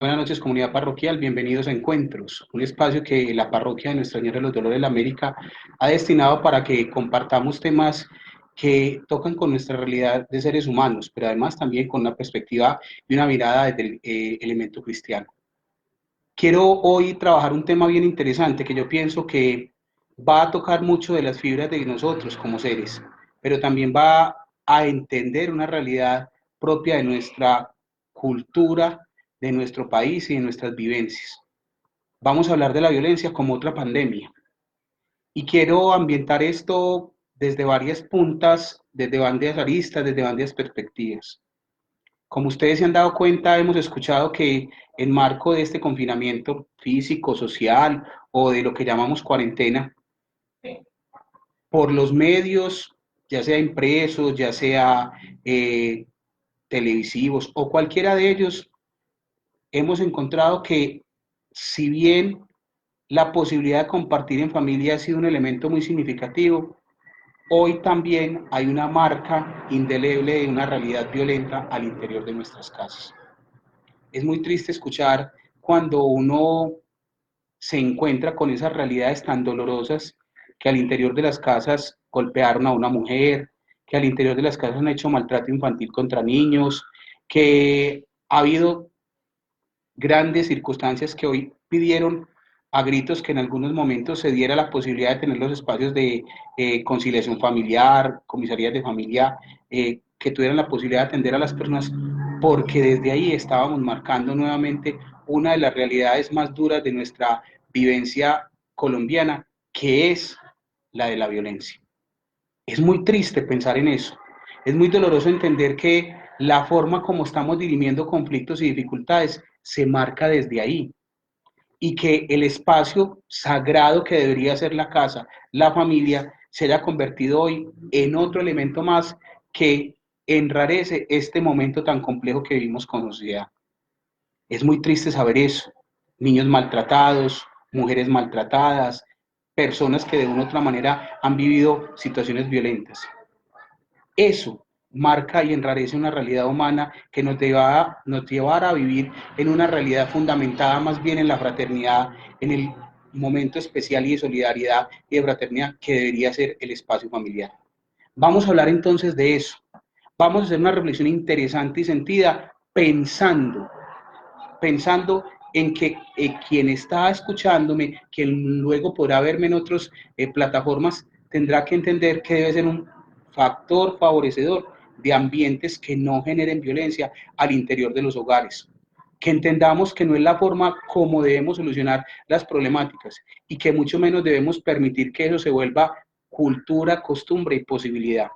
Buenas noches, comunidad parroquial. Bienvenidos a Encuentros, un espacio que la parroquia de Nuestra Señora de los Dolores de la América ha destinado para que compartamos temas que tocan con nuestra realidad de seres humanos, pero además también con una perspectiva y una mirada desde el elemento cristiano. Quiero hoy trabajar un tema bien interesante que yo pienso que va a tocar mucho de las fibras de nosotros como seres, pero también va a entender una realidad propia de nuestra cultura, de nuestro país y de nuestras vivencias. Vamos a hablar de la violencia como otra pandemia. Y quiero ambientar esto desde varias puntas, desde varias aristas, desde varias perspectivas. Como ustedes se han dado cuenta, hemos escuchado que en marco de este confinamiento físico, social o de lo que llamamos cuarentena, por los medios, ya sea impresos, ya sea televisivos o cualquiera de ellos, hemos encontrado que si bien la posibilidad de compartir en familia ha sido un elemento muy significativo, hoy también hay una marca indeleble de una realidad violenta al interior de nuestras casas. Es muy triste escuchar cuando uno se encuentra con esas realidades tan dolorosas que al interior de las casas golpearon a una mujer, que al interior de las casas han hecho maltrato infantil contra niños, que ha habido grandes circunstancias que hoy pidieron a gritos que en algunos momentos se diera la posibilidad de tener los espacios de conciliación familiar, comisarías de familia, que tuvieran la posibilidad de atender a las personas, porque desde ahí estábamos marcando nuevamente una de las realidades más duras de nuestra vivencia colombiana, que es la de la violencia. Es muy triste pensar en eso. Es muy doloroso entender que la forma como estamos dirimiendo conflictos y dificultades se marca desde ahí y que el espacio sagrado que debería ser la casa, la familia, se haya convertido hoy en otro elemento más que enrarece este momento tan complejo que vivimos como sociedad. Es muy triste saber eso. Niños maltratados, mujeres maltratadas, personas que de una u otra manera han vivido situaciones violentas. Eso marca y enrarece una realidad humana que nos llevará a vivir en una realidad fundamentada más bien en la fraternidad, en el momento especial y de solidaridad y de fraternidad que debería ser el espacio familiar. Vamos a hablar entonces de eso. Vamos a hacer una reflexión interesante y sentida pensando en que quien está escuchándome, quien luego podrá verme en otras plataformas, tendrá que entender que debe ser un factor favorecedor de ambientes que no generen violencia al interior de los hogares. Que entendamos que no es la forma como debemos solucionar las problemáticas y que mucho menos debemos permitir que eso se vuelva cultura, costumbre y posibilidad.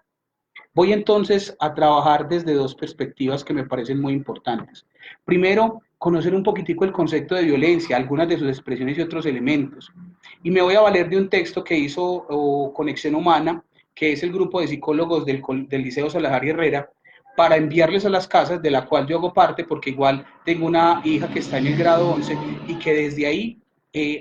Voy entonces a trabajar desde dos perspectivas que me parecen muy importantes. Primero, conocer un poquitico el concepto de violencia, algunas de sus expresiones y otros elementos. Y me voy a valer de un texto que hizo Conexión Humana, que es el grupo de psicólogos del Liceo Salazar y Herrera, para enviarles a las casas, de la cual yo hago parte, porque igual tengo una hija que está en el grado 11 y que desde ahí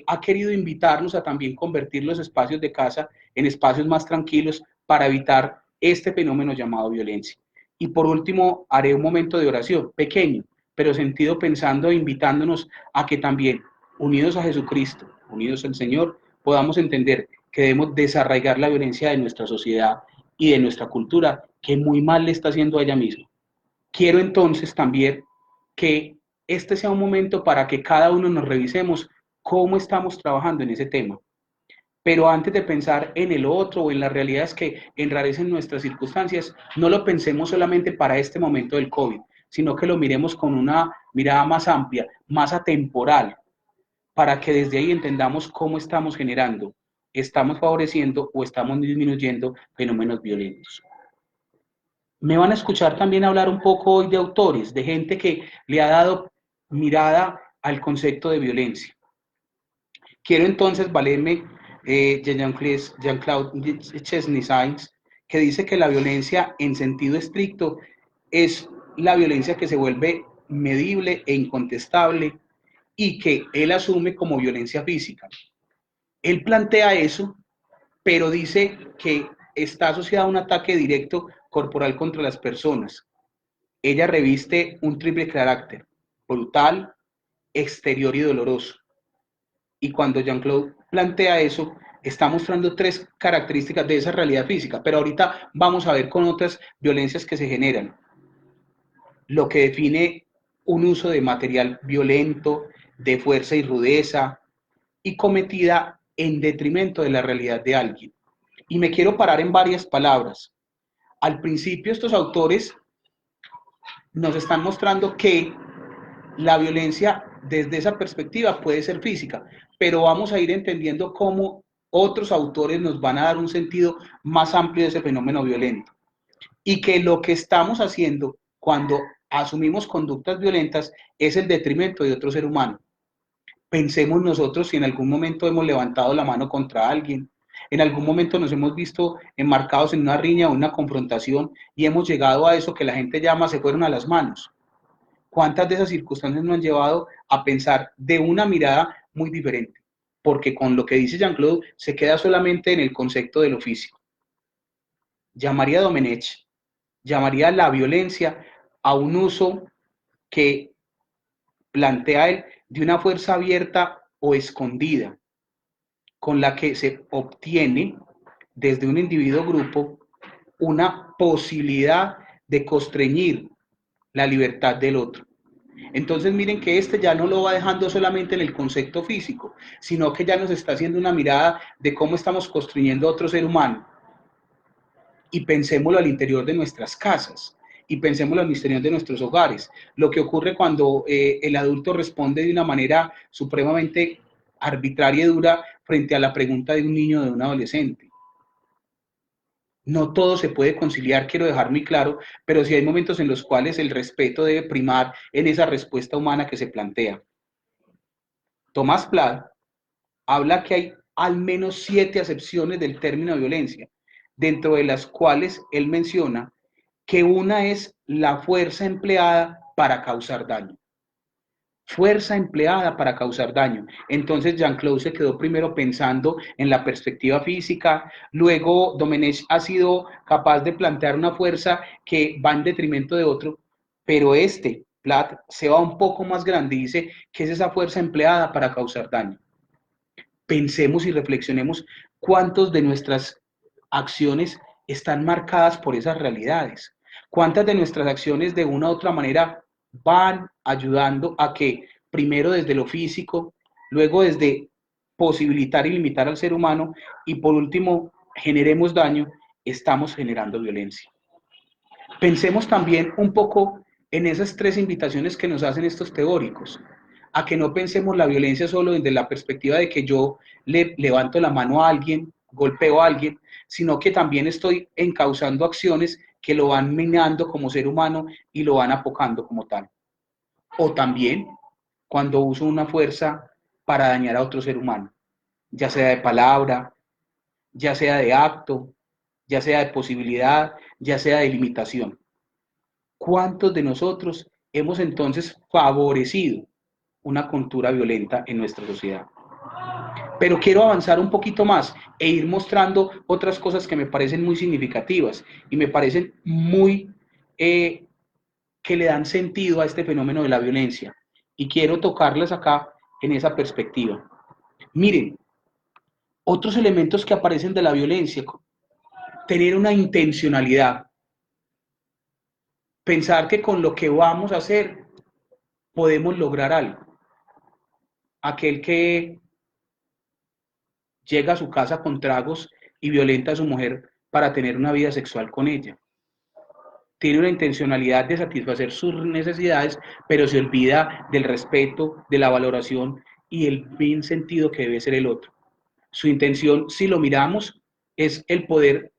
ha querido invitarnos a también convertir los espacios de casa en espacios más tranquilos para evitar este fenómeno llamado violencia. Y por último, haré un momento de oración, pequeño, pero sentido pensando e invitándonos a que también, unidos a Jesucristo, unidos al Señor, podamos entender que debemos desarraigar la violencia de nuestra sociedad y de nuestra cultura, que muy mal le está haciendo a ella misma. Quiero entonces también que este sea un momento para que cada uno nos revisemos cómo estamos trabajando en ese tema. Pero antes de pensar en el otro o en las realidades que enrarecen nuestras circunstancias, no lo pensemos solamente para este momento del COVID, sino que lo miremos con una mirada más amplia, más atemporal, para que desde ahí entendamos cómo estamos generando, estamos favoreciendo o estamos disminuyendo fenómenos violentos. Me van a escuchar también hablar un poco hoy de autores, de gente que le ha dado mirada al concepto de violencia. Quiero entonces valerme de Jean-Claude Chesney-Sainz, que dice que la violencia en sentido estricto es la violencia que se vuelve medible e incontestable y que él asume como violencia física. Él plantea eso, pero dice que está asociada a un ataque directo corporal contra las personas. Ella reviste un triple carácter: brutal, exterior y doloroso. Y cuando Jean-Claude plantea eso, está mostrando tres características de esa realidad física, pero ahorita vamos a ver con otras violencias que se generan. Lo que define un uso de material violento, de fuerza y rudeza, y cometida en detrimento de la realidad de alguien. Y me quiero parar en varias palabras. Al principio estos autores nos están mostrando que la violencia desde esa perspectiva puede ser física, pero vamos a ir entendiendo cómo otros autores nos van a dar un sentido más amplio de ese fenómeno violento. Y que lo que estamos haciendo cuando asumimos conductas violentas es el detrimento de otro ser humano. Pensemos nosotros si en algún momento hemos levantado la mano contra alguien, en algún momento nos hemos visto enmarcados en una riña o una confrontación y hemos llegado a eso que la gente llama se fueron a las manos. ¿Cuántas de esas circunstancias nos han llevado a pensar de una mirada muy diferente? Porque con lo que dice Jean-Claude se queda solamente en el concepto de lo físico. Llamaría Domenech, llamaría la violencia a un uso que plantea él de una fuerza abierta o escondida, con la que se obtiene desde un individuo grupo una posibilidad de constreñir la libertad del otro. Entonces miren que este ya no lo va dejando solamente en el concepto físico, sino que ya nos está haciendo una mirada de cómo estamos construyendo otro ser humano. Y pensémoslo al interior de nuestras casas, y pensémoslo al interior de nuestros hogares. Lo que ocurre cuando el adulto responde de una manera supremamente arbitraria y dura frente a la pregunta de un niño o de un adolescente. No todo se puede conciliar, quiero dejar muy claro, pero sí hay momentos en los cuales el respeto debe primar en esa respuesta humana que se plantea. Tomás Plat habla que hay al menos 7 acepciones del término violencia, dentro de las cuales él menciona que una es la fuerza empleada para causar daño. Fuerza empleada para causar daño. Entonces Jean-Claude se quedó primero pensando en la perspectiva física, luego Domenech ha sido capaz de plantear una fuerza que va en detrimento de otro, pero Plat, se va un poco más grande y dice que es esa fuerza empleada para causar daño. Pensemos y reflexionemos cuántos de nuestras acciones están marcadas por esas realidades. ¿Cuántas de nuestras acciones de una u otra manera van ayudando a que primero desde lo físico, luego desde posibilitar y limitar al ser humano y por último generemos daño, estamos generando violencia? Pensemos también un poco en esas tres invitaciones que nos hacen estos teóricos, a que no pensemos la violencia solo desde la perspectiva de que yo le levanto la mano a alguien, golpeo a alguien, sino que también estoy encauzando acciones que lo van minando como ser humano y lo van apocando como tal. O también cuando uso una fuerza para dañar a otro ser humano, ya sea de palabra, ya sea de acto, ya sea de posibilidad, ya sea de limitación. ¿Cuántos de nosotros hemos entonces favorecido una cultura violenta en nuestra sociedad? Pero quiero avanzar un poquito más e ir mostrando otras cosas que me parecen muy significativas y me parecen muy que le dan sentido a este fenómeno de la violencia. Y quiero tocarlas acá en esa perspectiva. Miren, otros elementos que aparecen de la violencia, tener una intencionalidad, pensar que con lo que vamos a hacer podemos lograr algo. Aquel que llega a su casa con tragos y violenta a su mujer para tener una vida sexual con ella. Tiene una intencionalidad de satisfacer sus necesidades, pero se olvida del respeto, de la valoración y el bien sentido que debe ser el otro. Su intención, si lo miramos, es el poder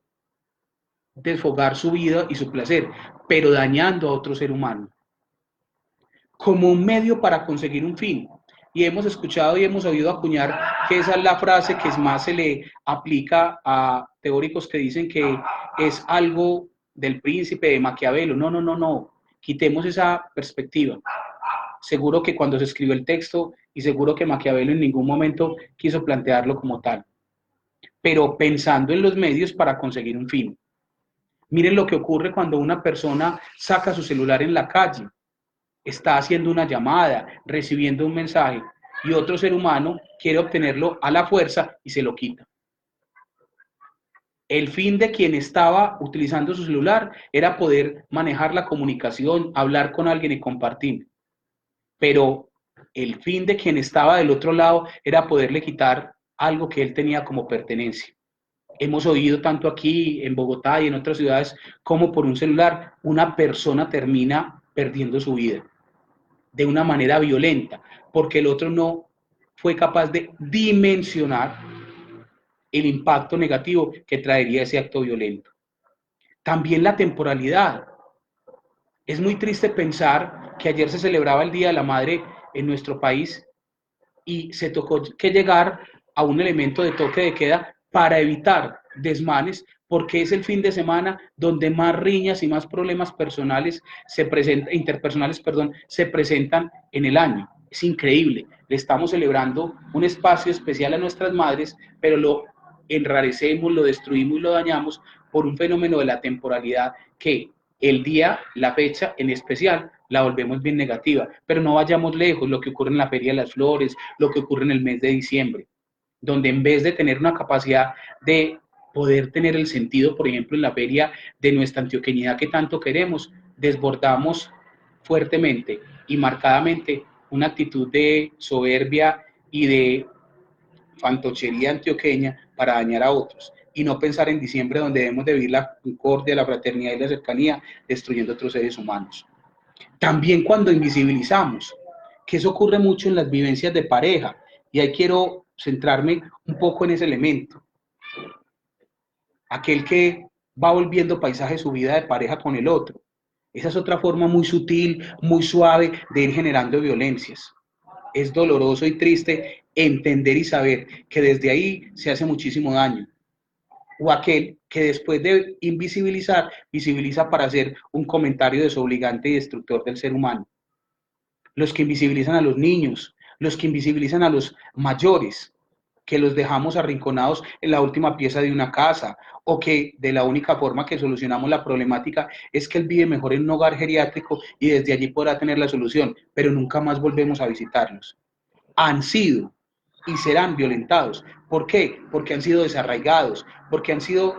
desfogar su vida y su placer, pero dañando a otro ser humano, como un medio para conseguir un fin. Y hemos escuchado y hemos oído acuñar que esa es la frase que más se le aplica a teóricos que dicen que es algo del príncipe de Maquiavelo. No, no, no, no. Quitemos esa perspectiva. Seguro que cuando se escribió el texto y seguro que Maquiavelo en ningún momento quiso plantearlo como tal, pero pensando en los medios para conseguir un fin. Miren lo que ocurre cuando una persona saca su celular en la calle. está haciendo una llamada, recibiendo un mensaje, y otro ser humano quiere obtenerlo a la fuerza y se lo quita. El fin de quien estaba utilizando su celular era poder manejar la comunicación, hablar con alguien y compartir. Pero el fin de quien estaba del otro lado era poderle quitar algo que él tenía como pertenencia. Hemos oído tanto aquí en Bogotá y en otras ciudades como por un celular una persona termina perdiendo su vida de una manera violenta, porque el otro no fue capaz de dimensionar el impacto negativo que traería ese acto violento. También la temporalidad. Es muy triste pensar que ayer se celebraba el Día de la Madre en nuestro país y se tocó que llegar a un elemento de toque de queda para evitar desmanes, porque es el fin de semana donde más riñas y más problemas personales interpersonales, se presentan en el año. Es increíble. Le estamos celebrando un espacio especial a nuestras madres, pero lo enrarecemos, lo destruimos y lo dañamos por un fenómeno de la temporalidad que el día, la fecha en especial, la volvemos bien negativa. Pero no vayamos lejos, lo que ocurre en la Feria de las Flores, lo que ocurre en el mes de diciembre, donde en vez de tener una capacidad de poder tener el sentido, por ejemplo, en la feria de nuestra antioqueñidad que tanto queremos, desbordamos fuertemente y marcadamente una actitud de soberbia y de fantochería antioqueña para dañar a otros y no pensar en diciembre donde debemos de vivir la concordia, la fraternidad y la cercanía destruyendo otros seres humanos. También cuando invisibilizamos, que eso ocurre mucho en las vivencias de pareja, y ahí quiero centrarme un poco en ese elemento. Aquel que va volviendo paisaje su vida de pareja con el otro. Esa es otra forma muy sutil, muy suave de ir generando violencias. Es doloroso y triste entender y saber que desde ahí se hace muchísimo daño. O aquel que después de invisibilizar, visibiliza para hacer un comentario desobligante y destructor del ser humano. Los que invisibilizan a los niños, los que invisibilizan a los mayores, que los dejamos arrinconados en la última pieza de una casa, o que de la única forma que solucionamos la problemática es que él vive mejor en un hogar geriátrico y desde allí podrá tener la solución, pero nunca más volvemos a visitarlos. Han sido y serán violentados. ¿Por qué? Porque han sido desarraigados, porque han sido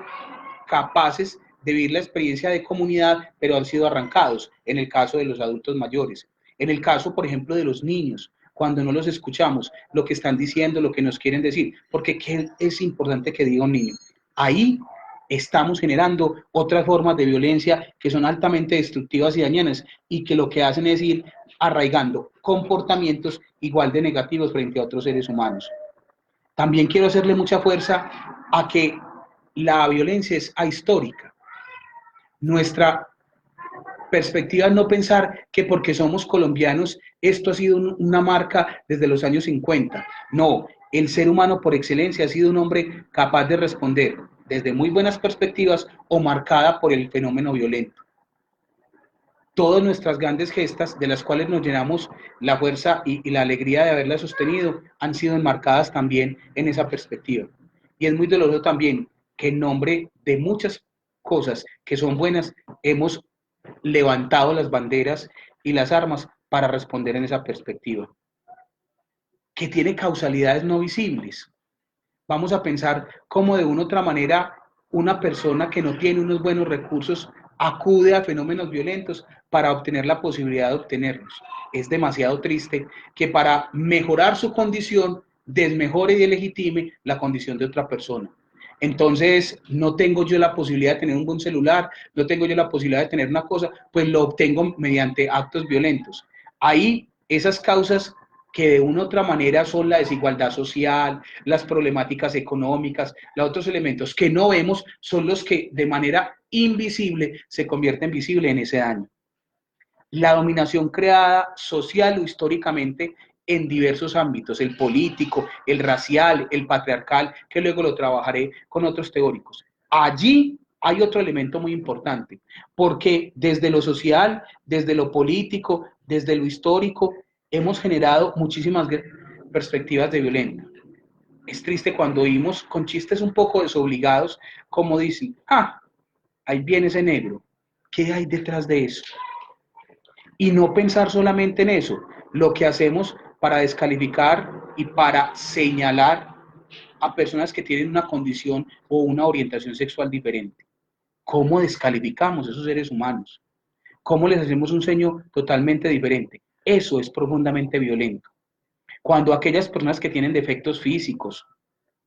capaces de vivir la experiencia de comunidad, pero han sido arrancados, en el caso de los adultos mayores. En el caso, por ejemplo, de los niños, cuando no los escuchamos, lo que están diciendo, lo que nos quieren decir, porque ¿qué es importante que diga un niño? Ahí estamos generando otras formas de violencia que son altamente destructivas y dañinas y que lo que hacen es ir arraigando comportamientos igual de negativos frente a otros seres humanos. También quiero hacerle mucha fuerza a que la violencia es ahistórica. Nuestra perspectiva es no pensar que porque somos colombianos esto ha sido una marca desde los años 50. No, el ser humano por excelencia ha sido un hombre capaz de responder desde muy buenas perspectivas o marcada por el fenómeno violento. Todas nuestras grandes gestas, de las cuales nos llenamos la fuerza y la alegría de haberlas sostenido, han sido enmarcadas también en esa perspectiva. Y es muy doloroso también que en nombre de muchas cosas que son buenas, hemos levantado las banderas y las armas para responder en esa perspectiva, que tiene causalidades no visibles. Vamos a pensar cómo de una u otra manera una persona que no tiene unos buenos recursos acude a fenómenos violentos para obtener la posibilidad de obtenerlos. Es demasiado triste que para mejorar su condición desmejore y delegitime la condición de otra persona. Entonces, no tengo yo la posibilidad de tener un buen celular, no tengo yo la posibilidad de tener una cosa, pues lo obtengo mediante actos violentos. Ahí esas causas que de una u otra manera son la desigualdad social, las problemáticas económicas, los otros elementos que no vemos son los que de manera invisible se convierten visibles en ese daño. La dominación creada social o históricamente en diversos ámbitos, el político, el racial, el patriarcal, que luego lo trabajaré con otros teóricos. Allí hay otro elemento muy importante, porque desde lo social, desde lo político, desde lo histórico, hemos generado muchísimas perspectivas de violencia. Es triste cuando oímos con chistes un poco desobligados, como dicen, ah, ahí viene ese negro, ¿qué hay detrás de eso? Y no pensar solamente en eso, lo que hacemos para descalificar y para señalar a personas que tienen una condición o una orientación sexual diferente. ¿Cómo descalificamos a esos seres humanos? ¿Cómo les hacemos un seño totalmente diferente? Eso es profundamente violento. Cuando aquellas personas que tienen defectos físicos,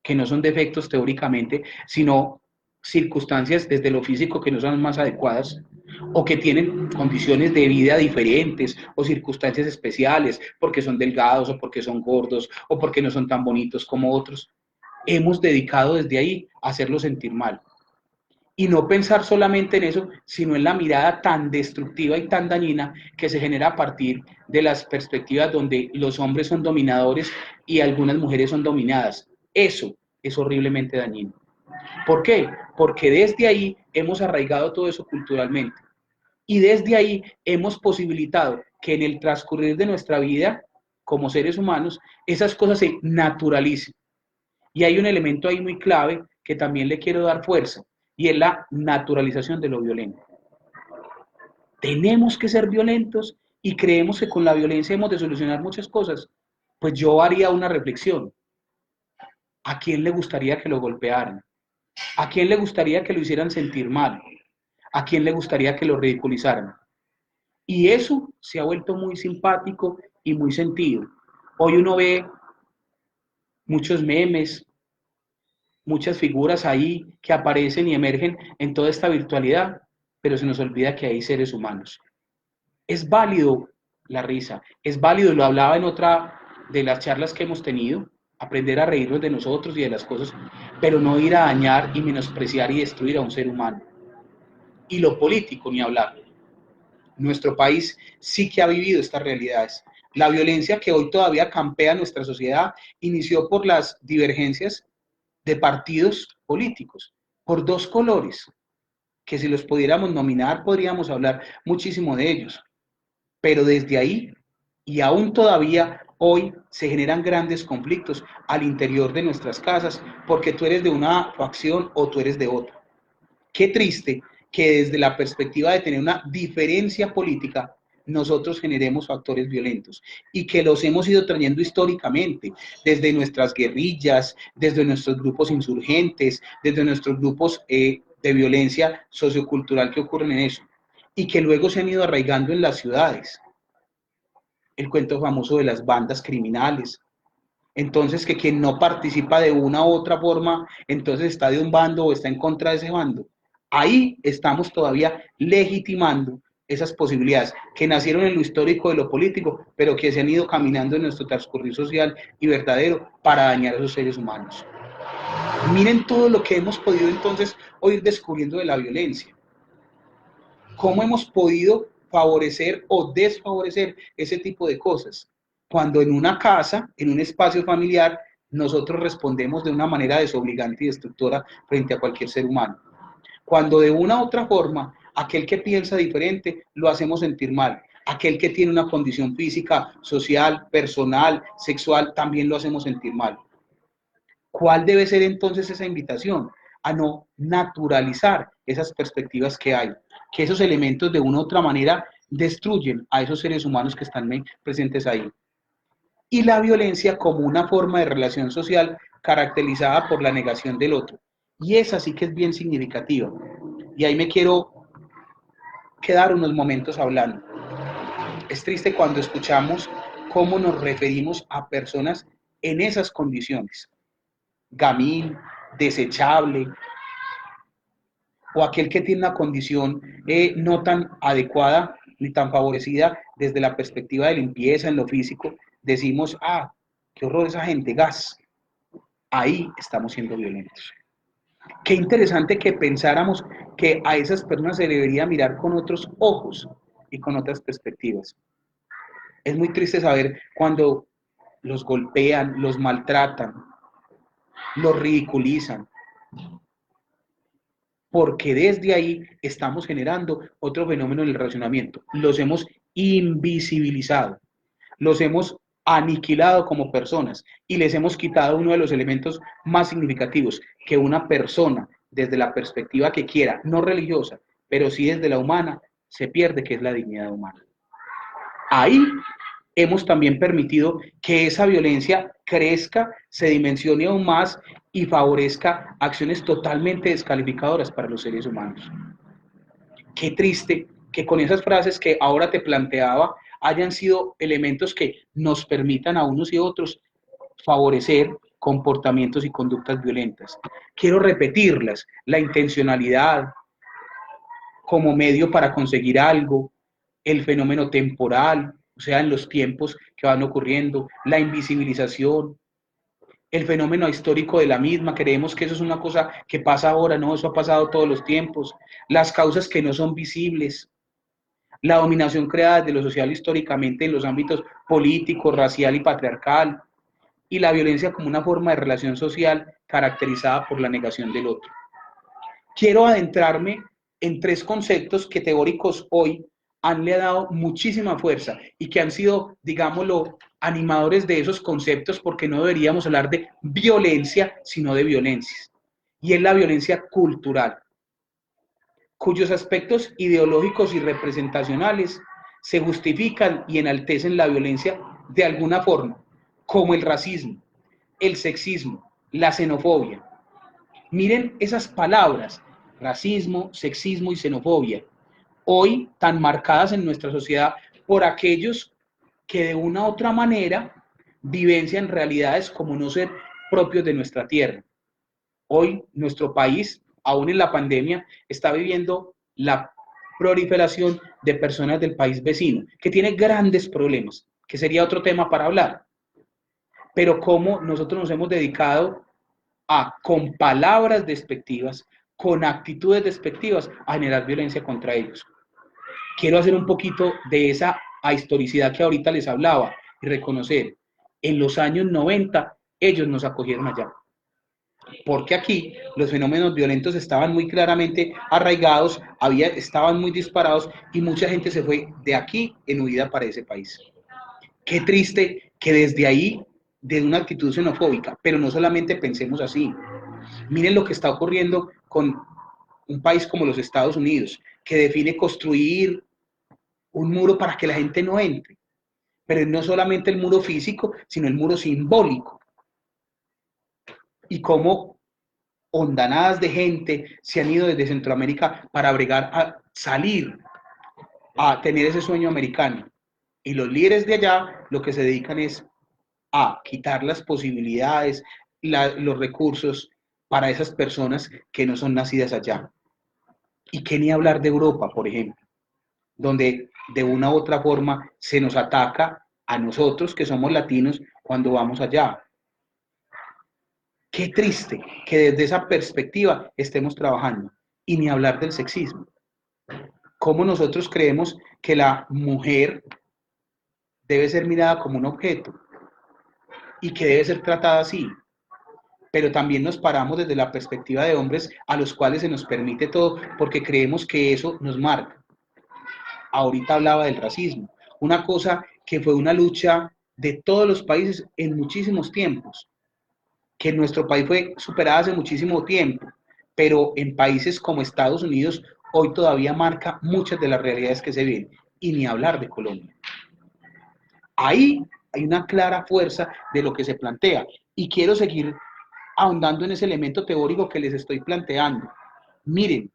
que no son defectos teóricamente, sino circunstancias desde lo físico que no son más adecuadas, o que tienen condiciones de vida diferentes, o circunstancias especiales, porque son delgados, o porque son gordos, o porque no son tan bonitos como otros, hemos dedicado desde ahí a hacerlos sentir mal. Y no pensar solamente en eso, sino en la mirada tan destructiva y tan dañina que se genera a partir de las perspectivas donde los hombres son dominadores y algunas mujeres son dominadas. Eso es horriblemente dañino. ¿Por qué? Porque desde ahí hemos arraigado todo eso culturalmente. Y desde ahí hemos posibilitado que en el transcurrir de nuestra vida, como seres humanos, esas cosas se naturalicen. Y hay un elemento ahí muy clave que también le quiero dar fuerza, y es la naturalización de lo violento. Tenemos que ser violentos y creemos que con la violencia hemos de solucionar muchas cosas. Pues yo haría una reflexión. ¿A quién le gustaría que lo golpearan? ¿A quién le gustaría que lo hicieran sentir mal? ¿A quién le gustaría que lo ridiculizaran? Y eso se ha vuelto muy simpático y muy sentido. Hoy uno ve muchos memes, muchas figuras ahí que aparecen y emergen en toda esta virtualidad, pero se nos olvida que hay seres humanos. Es válido la risa, es válido, lo hablaba en otra de las charlas que hemos tenido, aprender a reírnos de nosotros y de las cosas, pero no ir a dañar y menospreciar y destruir a un ser humano. Y lo político, ni hablar. Nuestro país sí que ha vivido estas realidades. La violencia que hoy todavía campea en nuestra sociedad inició por las divergencias de partidos políticos, por dos colores, que si los pudiéramos nominar podríamos hablar muchísimo de ellos, pero desde ahí y aún todavía hoy se generan grandes conflictos al interior de nuestras casas porque tú eres de una facción o tú eres de otra. Qué triste que desde la perspectiva de tener una diferencia política nosotros generemos factores violentos y que los hemos ido trayendo históricamente, desde nuestras guerrillas, desde nuestros grupos insurgentes, desde nuestros grupos de violencia sociocultural que ocurren en eso, y que luego se han ido arraigando en las ciudades. El cuento famoso de las bandas criminales. Entonces, que quien no participa de una u otra forma, entonces está de un bando o está en contra de ese bando. Ahí estamos todavía legitimando esas posibilidades que nacieron en lo histórico de lo político, pero que se han ido caminando en nuestro transcurrir social y verdadero para dañar a esos seres humanos. Miren todo lo que hemos podido entonces hoy ir descubriendo de la violencia. ¿Cómo hemos podido favorecer o desfavorecer ese tipo de cosas? Cuando en una casa, en un espacio familiar, nosotros respondemos de una manera desobligante y destructora frente a cualquier ser humano. Cuando de una u otra forma, aquel que piensa diferente lo hacemos sentir mal. Aquel que tiene una condición física, social, personal, sexual, también lo hacemos sentir mal. ¿Cuál debe ser entonces esa invitación? A no naturalizar esas perspectivas que hay, que esos elementos de una u otra manera destruyen a esos seres humanos que están presentes ahí. Y la violencia como una forma de relación social caracterizada por la negación del otro. Y esa sí que es bien significativa. Y ahí me quiero quedar unos momentos hablando. Es triste cuando escuchamos cómo nos referimos a personas en esas condiciones. Gamín, desechable, o aquel que tiene una condición no tan adecuada ni tan favorecida desde la perspectiva de limpieza en lo físico, decimos, ah, qué horror esa gente, gas. Ahí estamos siendo violentos. Qué interesante que pensáramos que a esas personas se debería mirar con otros ojos y con otras perspectivas. Es muy triste saber cuando los golpean, los maltratan, los ridiculizan, porque desde ahí estamos generando otro fenómeno en el relacionamiento. Los hemos invisibilizado, los hemos aniquilado como personas y les hemos quitado uno de los elementos más significativos que una persona, desde la perspectiva que quiera, no religiosa, pero sí desde la humana, se pierde, que es la dignidad humana. Ahí hemos también permitido que esa violencia crezca, se dimensione aún más y favorezca acciones totalmente descalificadoras para los seres humanos. Qué triste que con esas frases que ahora te planteaba hayan sido elementos que nos permitan a unos y otros favorecer comportamientos y conductas violentas. Quiero repetirlas: la intencionalidad como medio para conseguir algo, el fenómeno temporal, o sea, en los tiempos que van ocurriendo, la invisibilización, el fenómeno histórico de la misma, creemos que eso es una cosa que pasa ahora, no, eso ha pasado todos los tiempos, las causas que no son visibles, la dominación creada desde lo social históricamente en los ámbitos político, racial y patriarcal, y la violencia como una forma de relación social caracterizada por la negación del otro. Quiero adentrarme en tres conceptos que teóricos hoy han le dado muchísima fuerza y que han sido, digámoslo, animadores de esos conceptos, porque no deberíamos hablar de violencia, sino de violencias. Y es la violencia cultural, cuyos aspectos ideológicos y representacionales se justifican y enaltecen la violencia de alguna forma, como el racismo, el sexismo, la xenofobia. Miren esas palabras: racismo, sexismo y xenofobia, hoy tan marcadas en nuestra sociedad por aquellos que de una u otra manera vivencian realidades como no ser propios de nuestra tierra. Hoy nuestro país, aún en la pandemia, está viviendo la proliferación de personas del país vecino, que tiene grandes problemas, que sería otro tema para hablar. Pero cómo nosotros nos hemos dedicado a, con palabras despectivas, con actitudes despectivas, a generar violencia contra ellos. Quiero hacer un poquito de esa historicidad que ahorita les hablaba y reconocer: en los años 90 ellos nos acogieron allá, porque aquí los fenómenos violentos estaban muy claramente arraigados, estaban muy disparados y mucha gente se fue de aquí en huida para ese país. Qué triste que desde ahí, de una actitud xenofóbica, pero no solamente pensemos así. Miren lo que está ocurriendo con un país como los Estados Unidos, que define construir un muro para que la gente no entre. Pero no solamente el muro físico, sino el muro simbólico. Y cómo ondanadas de gente se han ido desde Centroamérica para bregar a salir, a tener ese sueño americano. Y los líderes de allá lo que se dedican es a quitar las posibilidades, los recursos para esas personas que no son nacidas allá. Y qué ni hablar de Europa, por ejemplo, donde de una u otra forma se nos ataca a nosotros que somos latinos cuando vamos allá. Qué triste que desde esa perspectiva estemos trabajando. Y ni hablar del sexismo. Cómo nosotros creemos que la mujer debe ser mirada como un objeto y que debe ser tratada así. Pero también nos paramos desde la perspectiva de hombres a los cuales se nos permite todo porque creemos que eso nos marca. Ahorita hablaba del racismo, una cosa que fue una lucha de todos los países en muchísimos tiempos, que en nuestro país fue superada hace muchísimo tiempo, pero en países como Estados Unidos hoy todavía marca muchas de las realidades que se ven, y ni hablar de Colombia. Ahí hay una clara fuerza de lo que se plantea, y quiero seguir ahondando en ese elemento teórico que les estoy planteando. Miren,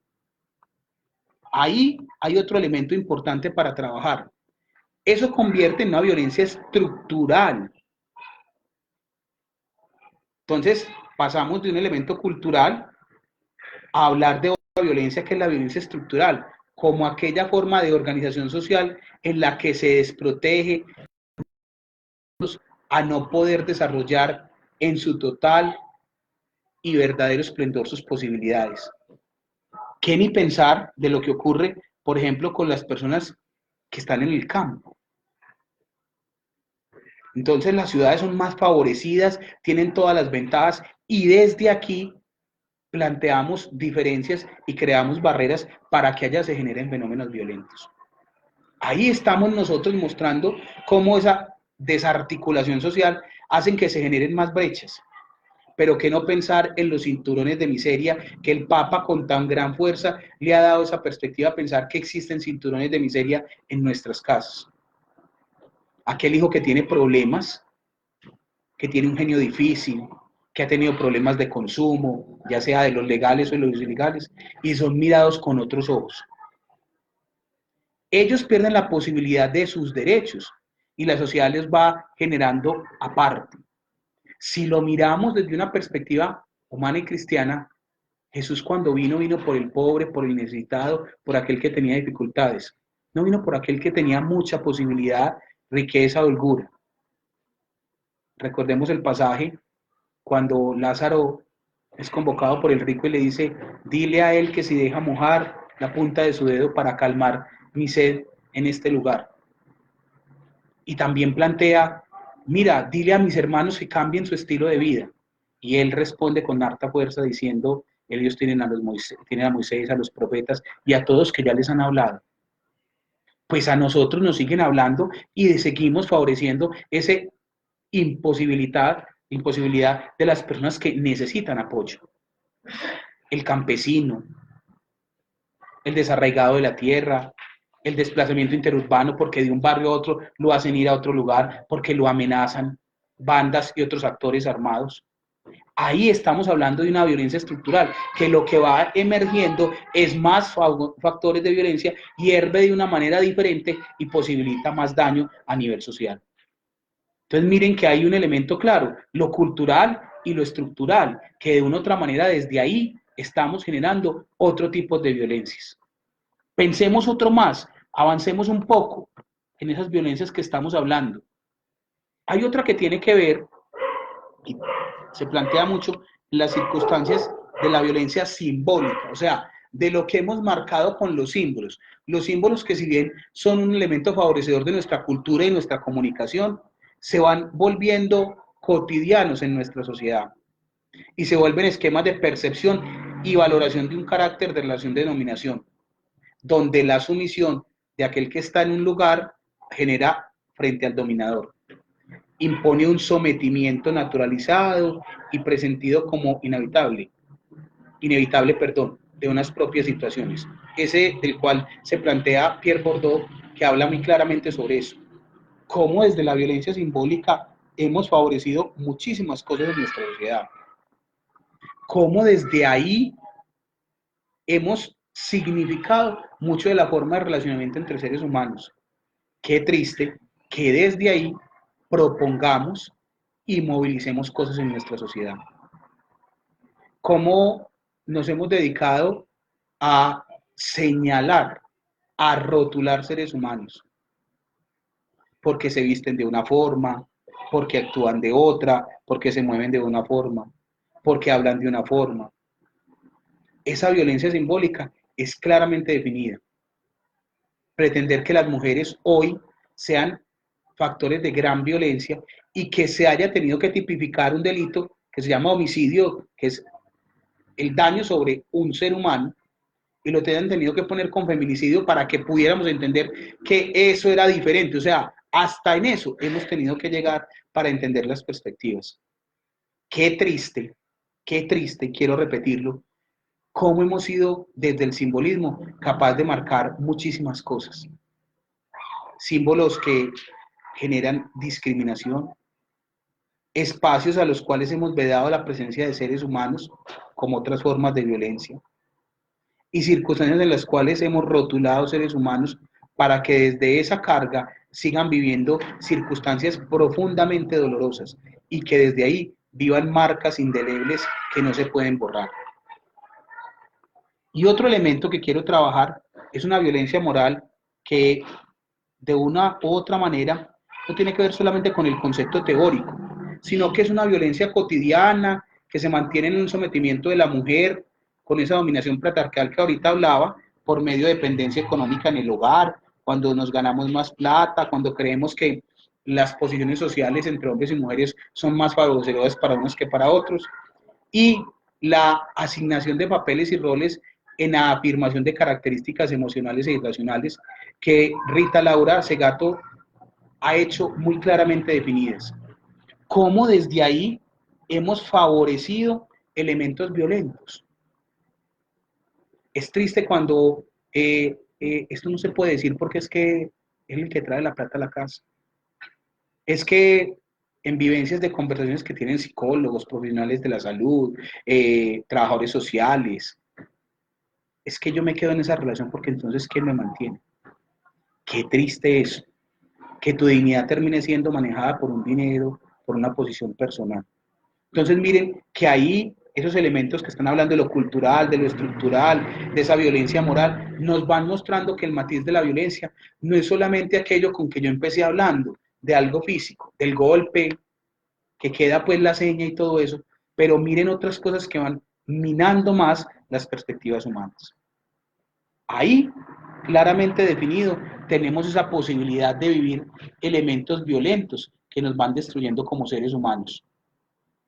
ahí hay otro elemento importante para trabajar. Eso convierte en una violencia estructural. Entonces, pasamos de un elemento cultural a hablar de otra violencia, que es la violencia estructural, como aquella forma de organización social en la que se desprotege a no poder desarrollar en su total y verdadero esplendor sus posibilidades. ¿Qué ni pensar de lo que ocurre, por ejemplo, con las personas que están en el campo? Entonces las ciudades son más favorecidas, tienen todas las ventajas, y desde aquí planteamos diferencias y creamos barreras para que allá se generen fenómenos violentos. Ahí estamos nosotros mostrando cómo esa desarticulación social hace que se generen más brechas. Pero que no pensar en los cinturones de miseria, que el Papa con tan gran fuerza le ha dado esa perspectiva a pensar que existen cinturones de miseria en nuestras casas. aquel hijo que tiene problemas, que tiene un genio difícil, que ha tenido problemas de consumo, ya sea de los legales o de los ilegales, y son mirados con otros ojos. Ellos pierden la posibilidad de sus derechos y la sociedad les va generando aparte. Si lo miramos desde una perspectiva humana y cristiana, Jesús cuando vino por el pobre, por el necesitado, por aquel que tenía dificultades. No vino por aquel que tenía mucha posibilidad, riqueza, holgura. Recordemos el pasaje cuando Lázaro es convocado por el rico y le dice, dile a él que si deja mojar la punta de su dedo para calmar mi sed en este lugar. Y también plantea, mira, dile a mis hermanos que cambien su estilo de vida. Y él responde con harta fuerza diciendo, ellos tienen tienen a Moisés, a los profetas y a todos que ya les han hablado. Pues a nosotros nos siguen hablando y seguimos favoreciendo esa imposibilidad de las personas que necesitan apoyo. El campesino, el desarraigado de la tierra, el desplazamiento interurbano porque de un barrio a otro lo hacen ir a otro lugar, porque lo amenazan bandas y otros actores armados. Ahí estamos hablando de una violencia estructural, que lo que va emergiendo es más factores de violencia, hierve de una manera diferente y posibilita más daño a nivel social. Entonces miren que hay un elemento claro, lo cultural y lo estructural, que de una u otra manera desde ahí estamos generando otro tipo de violencias. Pensemos otro más, avancemos un poco en esas violencias que estamos hablando. Hay otra que tiene que ver, y se plantea mucho, las circunstancias de la violencia simbólica, o sea, de lo que hemos marcado con los símbolos que si bien son un elemento favorecedor de nuestra cultura y nuestra comunicación, se van volviendo cotidianos en nuestra sociedad y se vuelven esquemas de percepción y valoración de un carácter de relación de dominación, donde la sumisión de aquel que está en un lugar genera frente al dominador. Impone un sometimiento naturalizado y presentido como inevitable, de unas propias situaciones. Ese del cual se plantea Pierre Bourdieu, que habla muy claramente sobre eso. Cómo desde la violencia simbólica hemos favorecido muchísimas cosas en nuestra sociedad. Cómo desde ahí hemos significado mucho de la forma de relacionamiento entre seres humanos. Qué triste que desde ahí propongamos y movilicemos cosas en nuestra sociedad. Cómo nos hemos dedicado a señalar, a rotular seres humanos, porque se visten de una forma, porque actúan de otra, porque se mueven de una forma, porque hablan de una forma. Esa violencia simbólica es claramente definida. Pretender que las mujeres hoy sean factores de gran violencia y que se haya tenido que tipificar un delito que se llama homicidio, que es el daño sobre un ser humano, y lo hayan tenido que poner con feminicidio para que pudiéramos entender que eso era diferente. O sea, hasta en eso hemos tenido que llegar para entender las perspectivas. Qué triste, quiero repetirlo, cómo hemos sido desde el simbolismo capaz de marcar muchísimas cosas. Símbolos que generan discriminación, espacios a los cuales hemos vedado la presencia de seres humanos como otras formas de violencia, y circunstancias en las cuales hemos rotulado seres humanos para que desde esa carga sigan viviendo circunstancias profundamente dolorosas y que desde ahí vivan marcas indelebles que no se pueden borrar. Y otro elemento que quiero trabajar es una violencia moral que de una u otra manera no tiene que ver solamente con el concepto teórico, sino que es una violencia cotidiana que se mantiene en un sometimiento de la mujer con esa dominación patriarcal que ahorita hablaba por medio de dependencia económica en el hogar, cuando nos ganamos más plata, cuando creemos que las posiciones sociales entre hombres y mujeres son más favorables para unos que para otros, y la asignación de papeles y roles en la afirmación de características emocionales e irracionales que Rita Laura Segato ha hecho muy claramente definidas. Cómo desde ahí hemos favorecido elementos violentos. Es triste cuando esto no se puede decir porque es que es el que trae la plata a la casa. Es que en vivencias de conversaciones que tienen psicólogos, profesionales de la salud, trabajadores sociales, es que yo me quedo en esa relación porque entonces, ¿quién me mantiene? Qué triste es que tu dignidad termine siendo manejada por un dinero, por una posición personal. Entonces, miren que ahí esos elementos que están hablando de lo cultural, de lo estructural, de esa violencia moral, nos van mostrando que el matiz de la violencia no es solamente aquello con que yo empecé hablando, de algo físico, del golpe, que queda pues la seña y todo eso, pero miren otras cosas que van minando más las perspectivas humanas. Ahí, claramente definido, tenemos esa posibilidad de vivir elementos violentos que nos van destruyendo como seres humanos.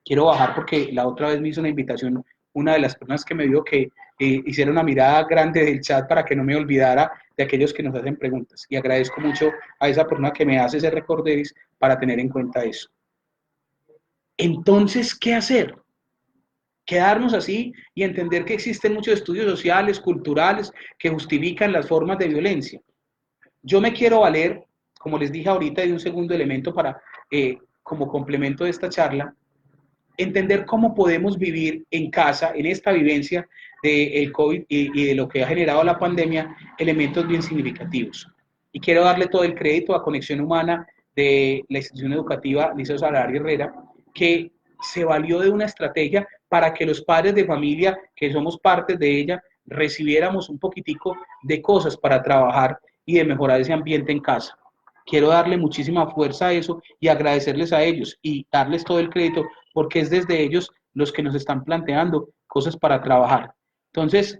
Quiero bajar porque la otra vez me hizo una invitación una de las personas que me vio que hiciera una mirada grande del chat para que no me olvidara de aquellos que nos hacen preguntas. Y agradezco mucho a esa persona que me hace ese recorderis para tener en cuenta eso. Entonces, ¿qué hacer? Quedarnos así y entender que existen muchos estudios sociales, culturales, que justifican las formas de violencia. Yo me quiero valer, como les dije ahorita, de un segundo elemento para, como complemento de esta charla, entender cómo podemos vivir en casa, en esta vivencia del COVID y de lo que ha generado la pandemia, elementos bien significativos. Y quiero darle todo el crédito a Conexión Humana de la institución educativa Liceo Salario Herrera, que se valió de una estrategia para que los padres de familia, que somos parte de ella, recibiéramos un poquitico de cosas para trabajar y de mejorar ese ambiente en casa. Quiero darle muchísima fuerza a eso y agradecerles a ellos y darles todo el crédito porque es desde ellos los que nos están planteando cosas para trabajar. Entonces,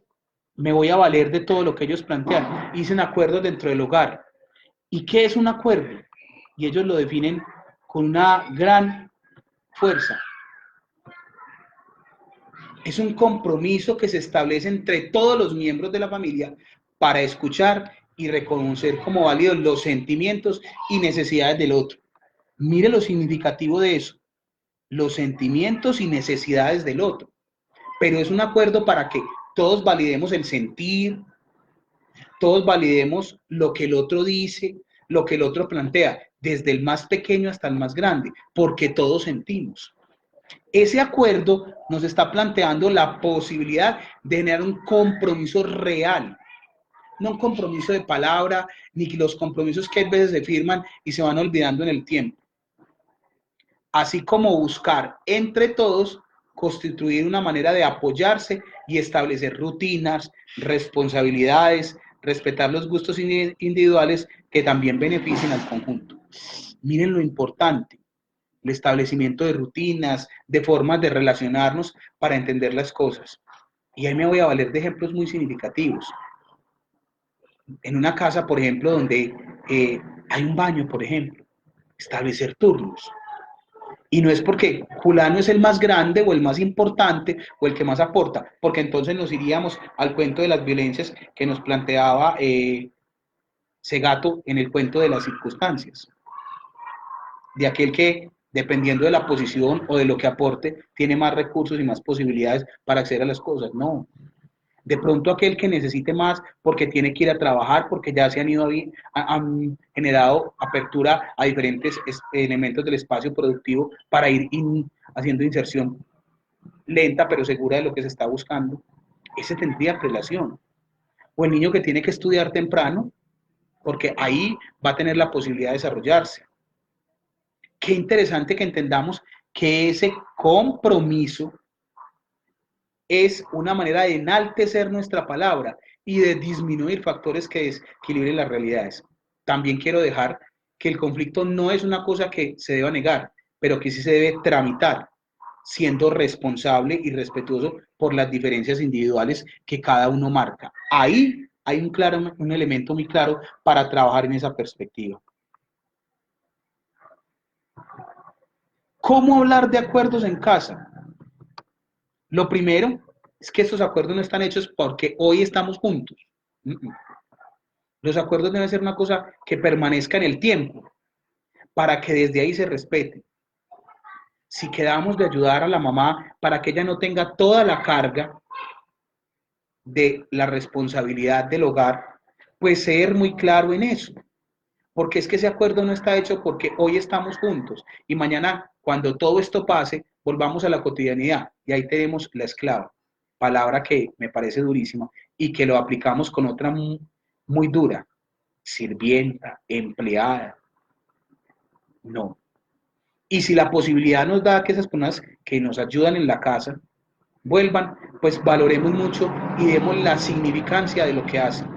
me voy a valer de todo lo que ellos plantean. Hice acuerdos dentro del hogar. ¿Y qué es un acuerdo? Y ellos lo definen con una gran fuerza. Es un compromiso que se establece entre todos los miembros de la familia para escuchar y reconocer como válidos los sentimientos y necesidades del otro. Mire lo significativo de eso, los sentimientos y necesidades del otro. Pero es un acuerdo para que todos validemos el sentir, todos validemos lo que el otro dice, lo que el otro plantea, desde el más pequeño hasta el más grande, porque todos sentimos. Ese acuerdo nos está planteando la posibilidad de generar un compromiso real, no un compromiso de palabra, ni los compromisos que a veces se firman y se van olvidando en el tiempo. Así como buscar entre todos constituir una manera de apoyarse y establecer rutinas, responsabilidades, respetar los gustos individuales que también beneficien al conjunto. Miren lo importante, el establecimiento de rutinas, de formas de relacionarnos para entender las cosas. Y ahí me voy a valer de ejemplos muy significativos. En una casa, por ejemplo, donde hay un baño, por ejemplo, establecer turnos. Y no es porque Julano es el más grande o el más importante o el que más aporta, porque entonces nos iríamos al cuento de las violencias que nos planteaba Segato en el cuento de las circunstancias, de aquel que, dependiendo de la posición o de lo que aporte, tiene más recursos y más posibilidades para acceder a las cosas. No, de pronto aquel que necesite más porque tiene que ir a trabajar, porque ya se han ido han generado apertura a diferentes elementos del espacio productivo para ir haciendo inserción lenta pero segura de lo que se está buscando, ese tendría prelación. O el niño que tiene que estudiar temprano, porque ahí va a tener la posibilidad de desarrollarse. Qué interesante que entendamos que ese compromiso es una manera de enaltecer nuestra palabra y de disminuir factores que desequilibren las realidades. También quiero dejar que el conflicto no es una cosa que se deba negar, pero que sí se debe tramitar, siendo responsable y respetuoso por las diferencias individuales que cada uno marca. Ahí hay un elemento muy claro para trabajar en esa perspectiva. ¿Cómo hablar de acuerdos en casa? Lo primero es que estos acuerdos no están hechos porque hoy estamos juntos. Los acuerdos deben ser una cosa que permanezca en el tiempo, para que desde ahí se respete. Si quedamos de ayudar a la mamá para que ella no tenga toda la carga de la responsabilidad del hogar, pues ser muy claro en eso. Porque es que ese acuerdo no está hecho porque hoy estamos juntos y mañana, cuando todo esto pase, volvamos a la cotidianidad. Y ahí tenemos la esclava, palabra que me parece durísima y que lo aplicamos con otra muy dura, sirvienta, empleada. No. Y si la posibilidad nos da que esas personas que nos ayudan en la casa vuelvan, pues valoremos mucho y demos la significancia de lo que hacen.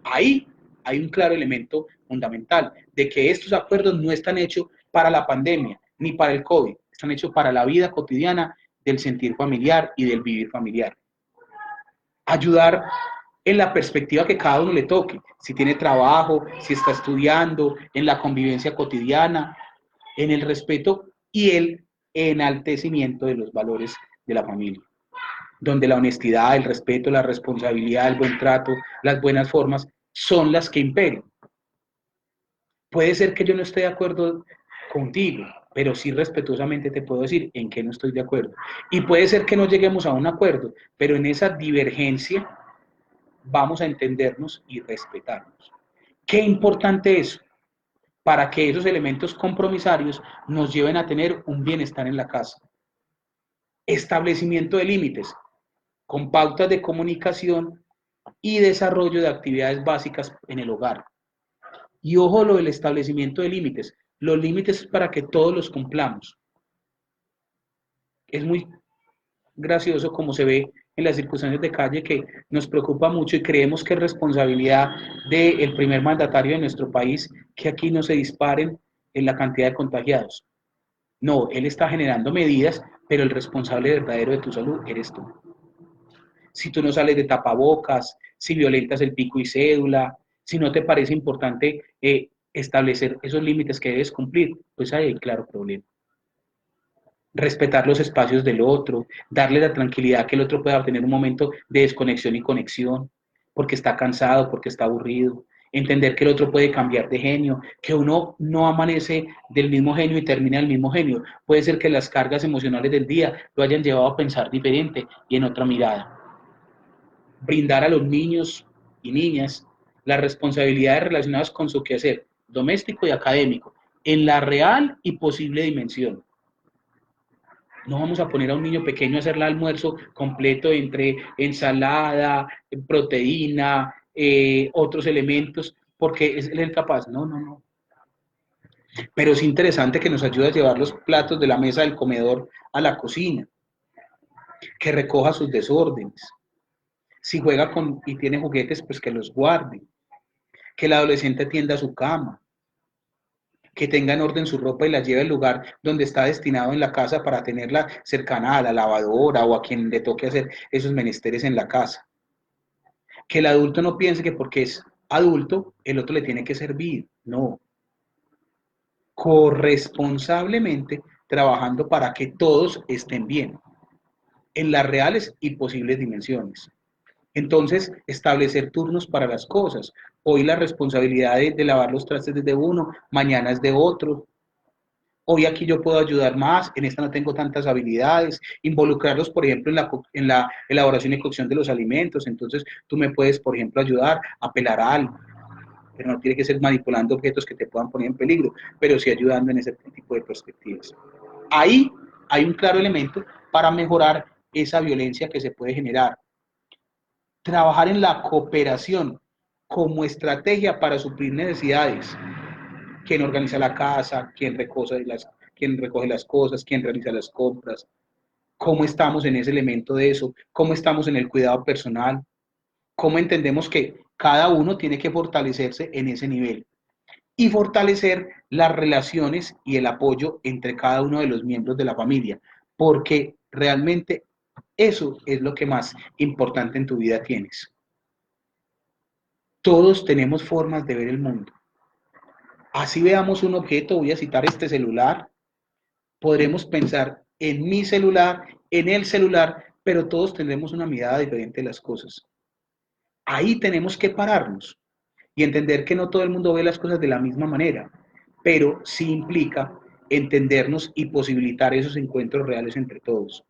Ahí hay un claro elemento fundamental de que estos acuerdos no están hechos para la pandemia ni para el COVID, están hechos para la vida cotidiana del sentir familiar y del vivir familiar. Ayudar en la perspectiva que cada uno le toque, si tiene trabajo, si está estudiando, en la convivencia cotidiana, en el respeto y el enaltecimiento de los valores de la familia, donde la honestidad, el respeto, la responsabilidad, el buen trato, las buenas formas son las que imperen. Puede ser que yo no esté de acuerdo contigo, pero sí respetuosamente te puedo decir en qué no estoy de acuerdo. Y puede ser que no lleguemos a un acuerdo, pero en esa divergencia vamos a entendernos y respetarnos. Qué importante es para que esos elementos compromisarios nos lleven a tener un bienestar en la casa. Establecimiento de límites con pautas de comunicación y desarrollo de actividades básicas en el hogar. Y ojo lo del establecimiento de límites. Los límites es para que todos los cumplamos. Es muy gracioso como se ve en las circunstancias de calle que nos preocupa mucho y creemos que es responsabilidad del primer mandatario de nuestro país que aquí no se disparen en la cantidad de contagiados. No, él está generando medidas, pero el responsable verdadero de tu salud eres tú. Si tú no sales de tapabocas, si violentas el pico y cédula, si no te parece importante establecer esos límites que debes cumplir, pues ahí hay claro problema. Respetar los espacios del otro, darle la tranquilidad que el otro pueda tener un momento de desconexión y conexión, porque está cansado, porque está aburrido, entender que el otro puede cambiar de genio, que uno no amanece del mismo genio y termina del mismo genio. Puede ser que las cargas emocionales del día lo hayan llevado a pensar diferente y en otra mirada. Brindar a los niños y niñas las responsabilidades relacionadas con su quehacer doméstico y académico en la real y posible dimensión. No vamos a poner a un niño pequeño a hacer el almuerzo completo entre ensalada, proteína, otros elementos, porque es el capaz. No, no, no. Pero es interesante que nos ayude a llevar los platos de la mesa del comedor a la cocina, que recoja sus desórdenes. Si juega con y tiene juguetes, pues que los guarde. Que el adolescente atienda su cama. Que tenga en orden su ropa y la lleve al lugar donde está destinado en la casa para tenerla cercana a la lavadora o a quien le toque hacer esos menesteres en la casa. Que el adulto no piense que porque es adulto, el otro le tiene que servir. No. Corresponsablemente trabajando para que todos estén bien, en las reales y posibles dimensiones. Entonces, establecer turnos para las cosas. Hoy la responsabilidad de lavar los trastes es de uno, mañana es de otro. Hoy aquí yo puedo ayudar más, en esta no tengo tantas habilidades, involucrarlos, por ejemplo, en la elaboración y cocción de los alimentos. Entonces, tú me puedes, por ejemplo, ayudar a pelar algo, pero no tiene que ser manipulando objetos que te puedan poner en peligro, pero sí ayudando en ese tipo de perspectivas. Ahí hay un claro elemento para mejorar esa violencia que se puede generar. Trabajar en la cooperación como estrategia para suplir necesidades. Quién organiza la casa, quién recoge las cosas, quién realiza las compras, cómo estamos en ese elemento de eso, cómo estamos en el cuidado personal, cómo entendemos que cada uno tiene que fortalecerse en ese nivel y fortalecer las relaciones y el apoyo entre cada uno de los miembros de la familia, porque realmente eso es lo que más importante en tu vida tienes. Todos tenemos formas de ver el mundo. Así veamos un objeto, voy a citar este celular, podremos pensar en mi celular, en el celular, pero todos tendremos una mirada diferente de las cosas. Ahí tenemos que pararnos y entender que no todo el mundo ve las cosas de la misma manera, pero sí implica entendernos y posibilitar esos encuentros reales entre todos.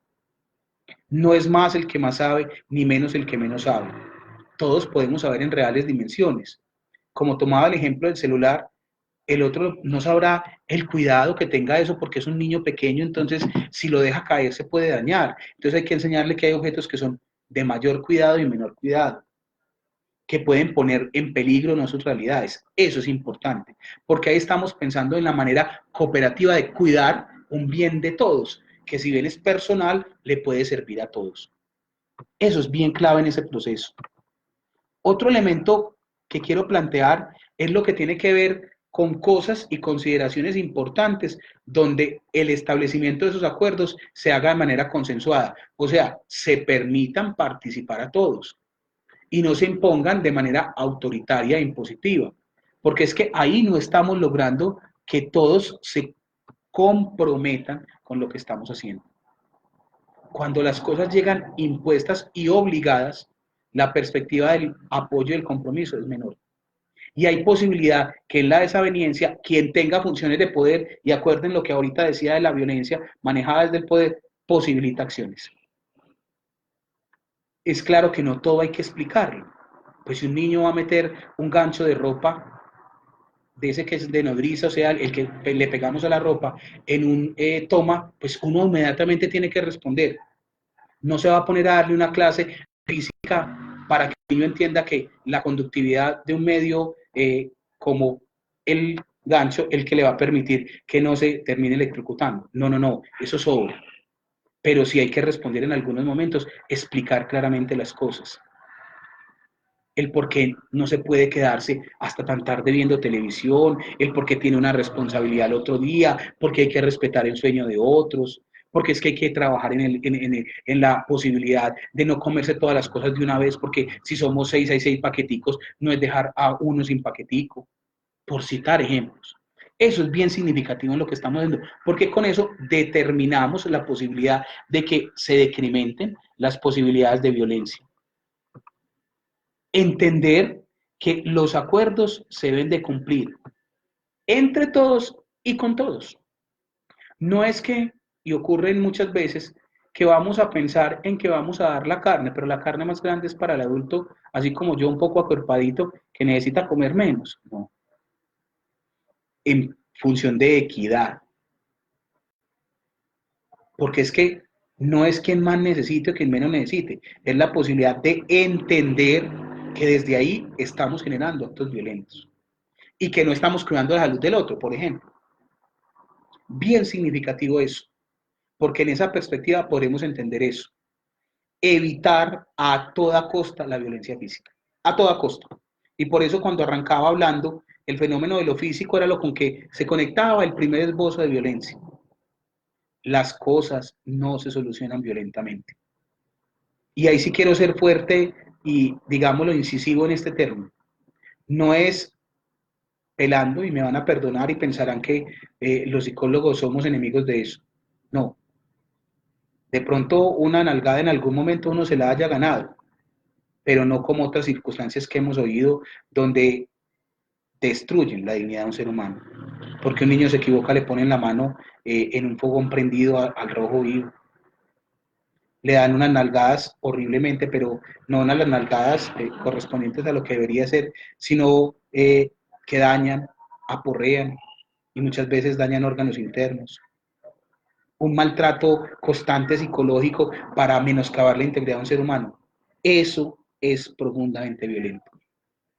No es más el que más sabe, ni menos el que menos sabe. Todos podemos saber en reales dimensiones. Como tomaba el ejemplo del celular, el otro no sabrá el cuidado que tenga eso porque es un niño pequeño, entonces si lo deja caer se puede dañar. Entonces hay que enseñarle que hay objetos que son de mayor cuidado y menor cuidado, que pueden poner en peligro nuestras realidades. Eso es importante, porque ahí estamos pensando en la manera cooperativa de cuidar un bien de todos, que si bien es personal, le puede servir a todos. Eso es bien clave en ese proceso. Otro elemento que quiero plantear es lo que tiene que ver con cosas y consideraciones importantes donde el establecimiento de esos acuerdos se haga de manera consensuada, o sea, se permitan participar a todos y no se impongan de manera autoritaria e impositiva, porque es que ahí no estamos logrando que todos se comprometan con lo que estamos haciendo. Cuando las cosas llegan impuestas y obligadas, la perspectiva del apoyo y del compromiso es menor. Y hay posibilidad que en la desaveniencia, quien tenga funciones de poder, y acuerden lo que ahorita decía de la violencia manejada desde el poder, posibilita acciones. Es claro que no todo hay que explicarlo. Pues si un niño va a meter un gancho de ropa, de ese que es de nodriza, o sea, el que le pegamos a la ropa, en un toma, pues uno inmediatamente tiene que responder. No se va a poner a darle una clase física para que el niño entienda que la conductividad de un medio como el gancho, el que le va a permitir que no se termine electrocutando. No, no, no, eso sobra. Pero sí hay que responder en algunos momentos, explicar claramente las cosas. El por qué no se puede quedarse hasta tan tarde viendo televisión, el por qué tiene una responsabilidad el otro día, porque hay que respetar el sueño de otros, porque es que hay que trabajar en la posibilidad de no comerse todas las cosas de una vez, porque si somos seis, hay seis paqueticos, no es dejar a uno sin paquetico, por citar ejemplos. Eso es bien significativo en lo que estamos viendo, porque con eso determinamos la posibilidad de que se decrementen las posibilidades de violencia. Entender que los acuerdos se deben de cumplir entre todos y con todos. No es que, y ocurren muchas veces, que vamos a pensar en que vamos a dar la carne, pero la carne más grande es para el adulto, así como yo un poco acuerpadito, que necesita comer menos. No, en función de equidad. Porque es que no es quien más necesite o quien menos necesite, es la posibilidad de entender que desde ahí estamos generando actos violentos y que no estamos cuidando la salud del otro, por ejemplo. Bien significativo eso, porque en esa perspectiva podremos entender eso. Evitar a toda costa la violencia física, a toda costa. Y por eso cuando arrancaba hablando, el fenómeno de lo físico era lo con que se conectaba el primer esbozo de violencia. Las cosas no se solucionan violentamente. Y ahí sí quiero ser fuerte y, digámoslo, incisivo en este término. No es pelando, y me van a perdonar y pensarán que los psicólogos somos enemigos de eso. No. De pronto una nalgada en algún momento uno se la haya ganado, pero no como otras circunstancias que hemos oído donde destruyen la dignidad de un ser humano. Porque un niño se equivoca, le ponen la mano en un fogón prendido al rojo vivo. Le dan unas nalgadas horriblemente, pero no unas las nalgadas correspondientes a lo que debería ser, sino que dañan, aporrean y muchas veces dañan órganos internos. Un maltrato constante psicológico para menoscabar la integridad de un ser humano. Eso es profundamente violento.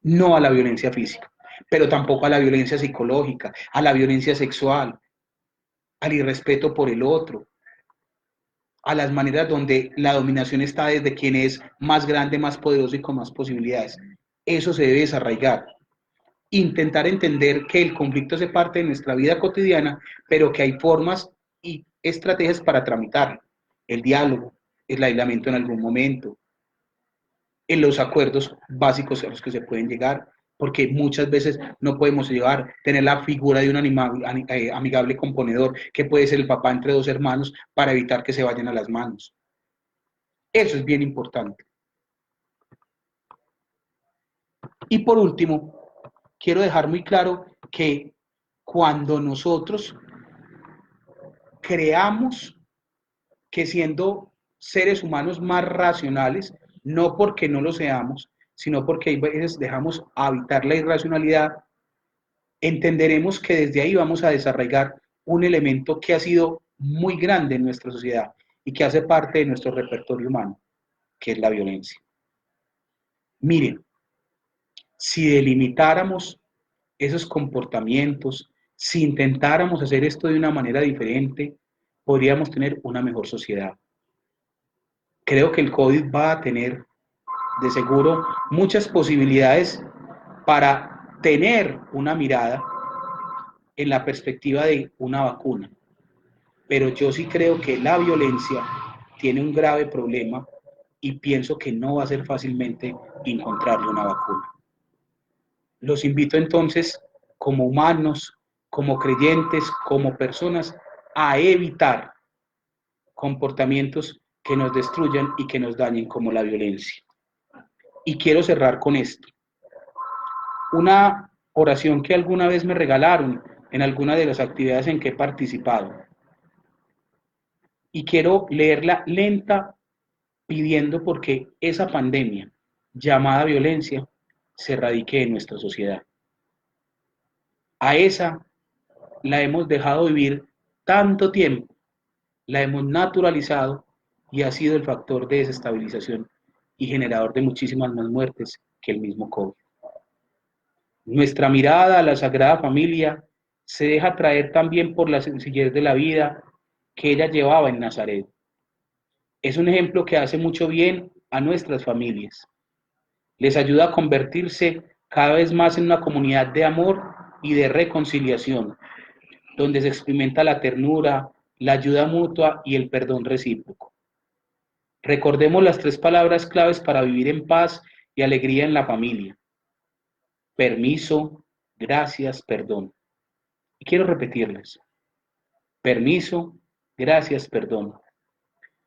No a la violencia física, pero tampoco a la violencia psicológica, a la violencia sexual, al irrespeto por el otro, a las maneras donde la dominación está desde quien es más grande, más poderoso y con más posibilidades. Eso se debe desarraigar. Intentar entender que el conflicto hace parte de nuestra vida cotidiana, pero que hay formas y estrategias para tramitarlo. El diálogo, el aislamiento en algún momento, en los acuerdos básicos a los que se pueden llegar, porque muchas veces no podemos llevar, tener la figura de un amigable componedor, que puede ser el papá entre dos hermanos, para evitar que se vayan a las manos. Eso es bien importante. Y por último, quiero dejar muy claro que cuando nosotros creamos que siendo seres humanos más racionales, no porque no lo seamos, sino porque a veces dejamos habitar la irracionalidad, entenderemos que desde ahí vamos a desarraigar un elemento que ha sido muy grande en nuestra sociedad y que hace parte de nuestro repertorio humano, que es la violencia. Miren, si delimitáramos esos comportamientos, si intentáramos hacer esto de una manera diferente, podríamos tener una mejor sociedad. Creo que el COVID va a tener de seguro muchas posibilidades para tener una mirada en la perspectiva de una vacuna. Pero yo sí creo que la violencia tiene un grave problema y pienso que no va a ser fácilmente encontrarle una vacuna. Los invito entonces, como humanos, como creyentes, como personas, a evitar comportamientos que nos destruyan y que nos dañen como la violencia. Y quiero cerrar con esto. Una oración que alguna vez me regalaron en alguna de las actividades en que he participado. Y quiero leerla lenta pidiendo porque esa pandemia llamada violencia se erradique en nuestra sociedad. A esa la hemos dejado vivir tanto tiempo, la hemos naturalizado y ha sido el factor de desestabilización y generador de muchísimas más muertes que el mismo COVID. Nuestra mirada a la Sagrada Familia se deja traer también por la sencillez de la vida que ella llevaba en Nazaret. Es un ejemplo que hace mucho bien a nuestras familias. Les ayuda a convertirse cada vez más en una comunidad de amor y de reconciliación, donde se experimenta la ternura, la ayuda mutua y el perdón recíproco. Recordemos las 3 palabras claves para vivir en paz y alegría en la familia: permiso, gracias, perdón. Y quiero repetirles: permiso, gracias, perdón.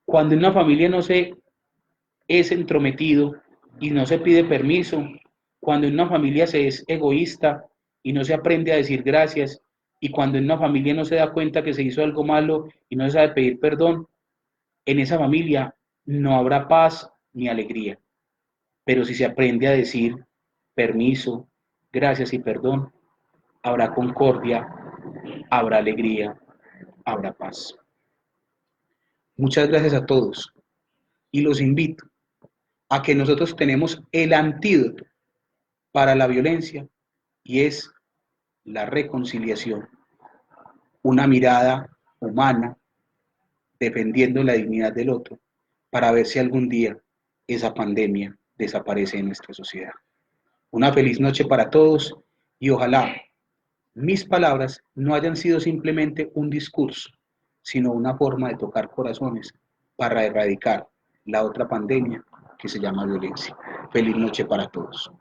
Cuando en una familia no se es entrometido y no se pide permiso, cuando en una familia se es egoísta y no se aprende a decir gracias, y cuando en una familia no se da cuenta que se hizo algo malo y no se sabe pedir perdón, en esa familia no habrá paz ni alegría. Pero si se aprende a decir permiso, gracias y perdón, habrá concordia, habrá alegría, habrá paz. Muchas gracias a todos y los invito a que nosotros tenemos el antídoto para la violencia y es la reconciliación, una mirada humana defendiendo la dignidad del otro para ver si algún día esa pandemia desaparece en nuestra sociedad. Una feliz noche para todos y ojalá mis palabras no hayan sido simplemente un discurso, sino una forma de tocar corazones para erradicar la otra pandemia que se llama violencia. Feliz noche para todos.